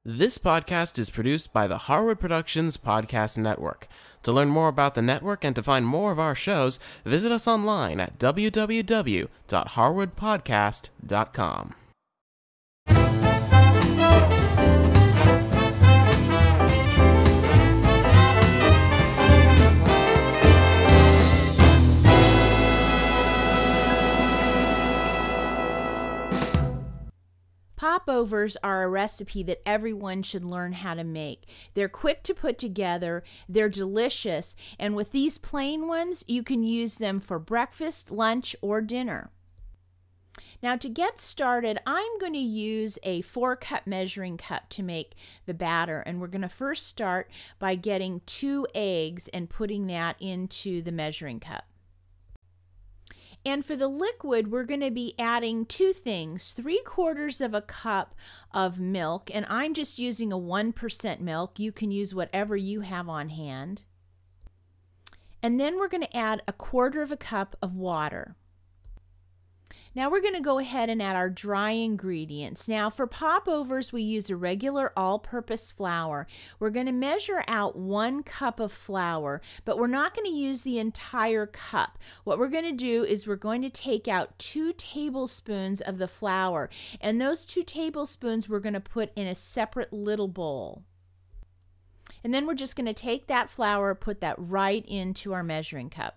This podcast is produced by the Harwood Productions Podcast Network. To learn more about the network and to find more of our shows, visit us online at www.harwoodpodcast.com. Popovers are a recipe that everyone should learn how to make. They're quick to put together, they're delicious, and with these plain ones, you can use them for breakfast, lunch, or dinner. Now to get started, I'm going to use a 4-cup measuring cup to make the batter, and we're going to first start by getting 2 eggs and putting that into the measuring cup. And for the liquid, we're going to be adding 2 things, 3/4 of a cup of milk, and I'm just using a 1% milk. You can use whatever you have on hand. And then we're going to add 1/4 of a cup of water. Now we're going to go ahead and add our dry ingredients. Now for popovers, we use a regular all-purpose flour. We're going to measure out 1 cup of flour, but we're not going to use the entire cup. What we're going to do is we're going to take out 2 tablespoons of the flour, and those 2 tablespoons we're going to put in a separate little bowl. And then we're just going to take that flour, put that right into our measuring cup.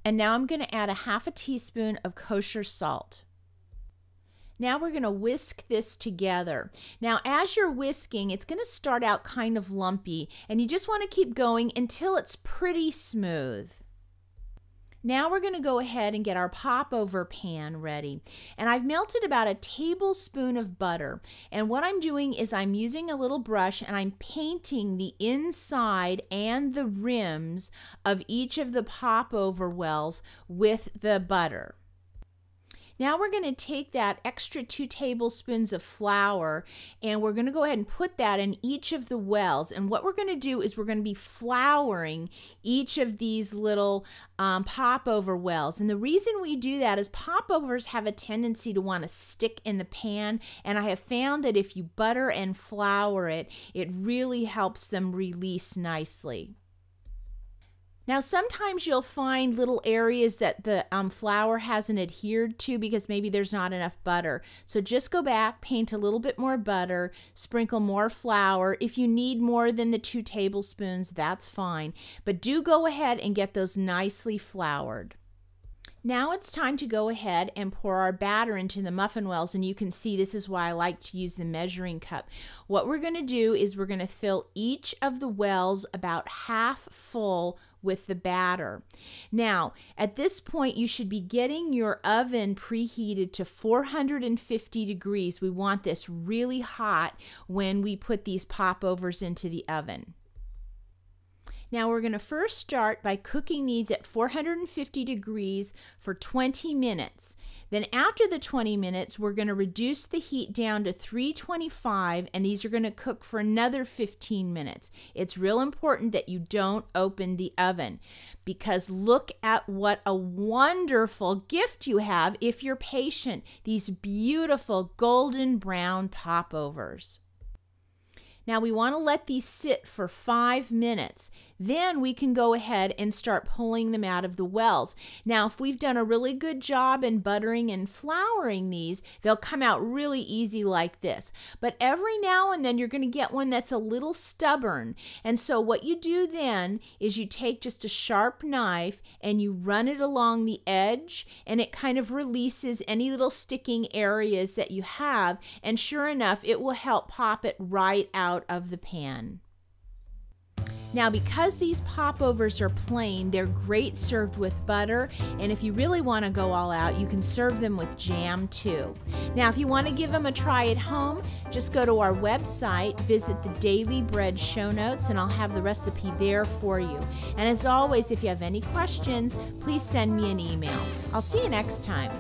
And now I'm going to add 1/2 teaspoon of kosher salt. Now we're going to whisk this together. Now as you're whisking, it's going to start out kind of lumpy, and you just want to keep going until it's pretty smooth. Now we're going to go ahead and get our popover pan ready. And I've melted about 1 tablespoon of butter. And what I'm doing is I'm using a little brush and I'm painting the inside and the rims of each of the popover wells with the butter. Now we're going to take that extra 2 tablespoons of flour and we're going to go ahead and put that in each of the wells. And what we're going to do is we're going to be flouring each of these little popover wells. And the reason we do that is popovers have a tendency to want to stick in the pan. And I have found that if you butter and flour it, it really helps them release nicely. Now sometimes you'll find little areas that the flour hasn't adhered to because maybe there's not enough butter. So just go back, paint a little bit more butter, sprinkle more flour. If you need more than the 2 tablespoons, that's fine. But do go ahead and get those nicely floured. Now it's time to go ahead and pour our batter into the muffin wells, and you can see this is why I like to use the measuring cup. What we're going to do is we're going to fill each of the wells about half full with the batter. Now, at this point, you should be getting your oven preheated to 450 degrees. We want this really hot when we put these popovers into the oven. Now we're going to first start by cooking these at 450 degrees for 20 minutes. Then after the 20 minutes, we're going to reduce the heat down to 325, and these are going to cook for another 15 minutes. It's real important that you don't open the oven, because look at what a wonderful gift you have if you're patient. These beautiful golden brown popovers. Now we want to let these sit for 5 minutes. Then we can go ahead and start pulling them out of the wells. Now if we've done a really good job in buttering and flouring these, they'll come out really easy like this. But every now and then you're going to get one that's a little stubborn. And so what you do then is you take just a sharp knife and you run it along the edge, and it kind of releases any little sticking areas that you have, and sure enough it will help pop it right out of the pan. Now because these popovers are plain, they're great served with butter, and if you really want to go all out, you can serve them with jam too. Now if you want to give them a try at home, just go to our website, visit the Daily Bread show notes, and I'll have the recipe there for you. And as always, if you have any questions, please send me an email. I'll see you next time.